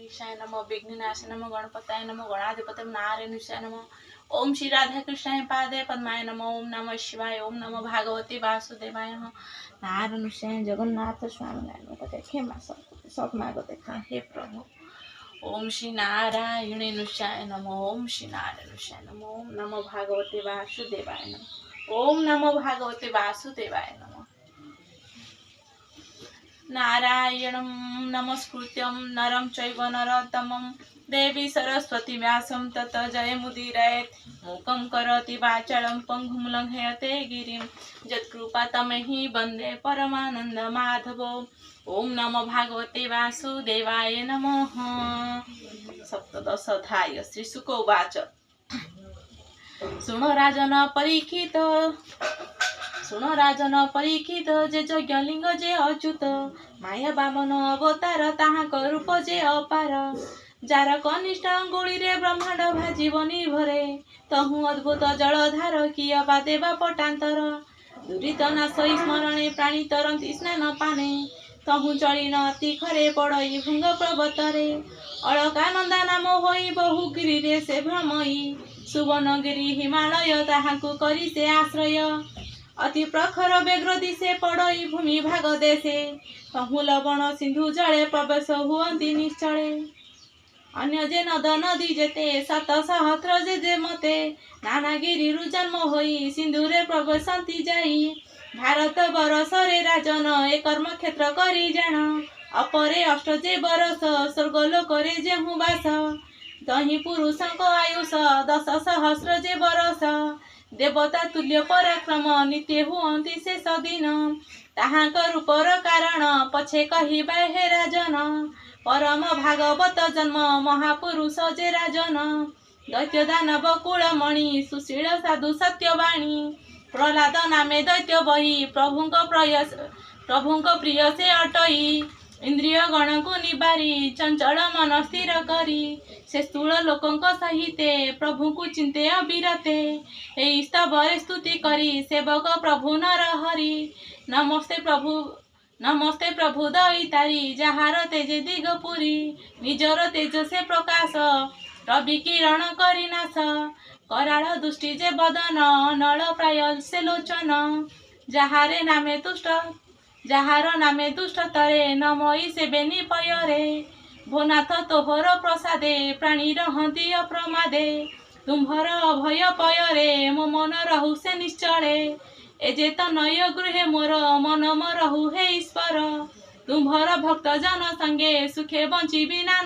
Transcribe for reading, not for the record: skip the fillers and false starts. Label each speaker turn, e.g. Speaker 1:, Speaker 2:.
Speaker 1: गणाधीशाय नमः विघ्ननाशाय नमः गणपताय नमः गणाधिपतये नारायणाय नमः। ओम श्री राधा कृष्णाय पादे पद्माय नमः। ओम नमः शिवाय। ओम नमः भागवते वासुदेवाय नमः। नारायणाय जगन्नाथ स्वामी नारायण खेमा सब मागो देखा हे प्रभु। ओम श्री नारायणाय नमः। ओम श्री नारायणाय नमः। ओम नमः भागवते वासुदेवाय नमः। ओम नमः भागवते वासुदेवाय नमः। नारायणं नमस्कृत्यं नरं चैव नरोत्तमं देवी सरस्वती व्यासं तत जयमुदीरयेत्। मूकं करोति वाचालं पङ्गुं लङ्घयते गिरिं यत्कृपातमहि वन्दे परमानन्दमाधवो। ओम नमो भागवते वासुदेवाय नमः। सप्तदशोऽध्याय श्रीशुक उवाच। शृणु राजन परीक्षित जे यज्ञलिंग जे अच्युत माया बामन अवतार ताहाक रूप जे अपार जार कनिष्ठ अंगुली रे ब्रह्मांड भाजीव निर्भरे तहु अद्भुत जलधार किया बा देवा पटांतर दुरित नाश स्मरणे प्राणी तरंती स्नान पाने तहु चली न तीखरे पड़ई भृंग प्रवतरे अलकानंदा नाम होई बहुगिरी रे से भ्रमई सुवर्णगिरी हिमालय ताहाकु करी से आश्रय अति प्रखर व्यग्र दिशे पड़ई भूमि भाग देशे तहु लवण सिंधु जले प्रवेश हुअंती निश्चले अन्य जे नद नदी जेते 7 सहस्र जे मते नानागिरी जन्म होई सिंधुरे प्रवेशंती जाई भारत बरसरे राजन ए कर्म क्षेत्र करी जान अपरे अष्ट जे बरस स्वर्गलोक रे जेहु बास तही पुरुषंक आयुष 10 सहस्र जे बरस देवता तुल्य पराक्रम नित्य हुअंती शेष दिन ताहाक रूपर कारण पछे कहिबा हे राजन परम भागवत जन्म महापुरुष जे राजन दैत्य दानव कुलमणि सुशील साधु सत्यवाणी प्रहलाद नामे दैत्य बही प्रभुंक प्रिय से अटई इंद्रिय गण को निबारी चंचल मन स्थिर करी से स्थूल लोकंक सहिते प्रभु को चिंते अविरते हे स्तवरे स्तुति करी सेवक प्रभु नर हरि नमस्ते प्रभु दयितारी जहार तेजे दिगपुरी निजर तेज से प्रकाश रवि किरण करी नाश कराल दुष्टि जे बदन नल प्राय से लोचन जाहार नामे दुष्ट तरे नमई से बेनी पयरे भोनाथ तोहर प्रसादे प्राणी रहंती अप्रमादे तुम्भर अभय पयरे मो मन रहु से निश्चले एजे तनय गृहे मोर मन रहु हे ईश्वर तुम्भर भक्त जन संगे सुखे बंची बिना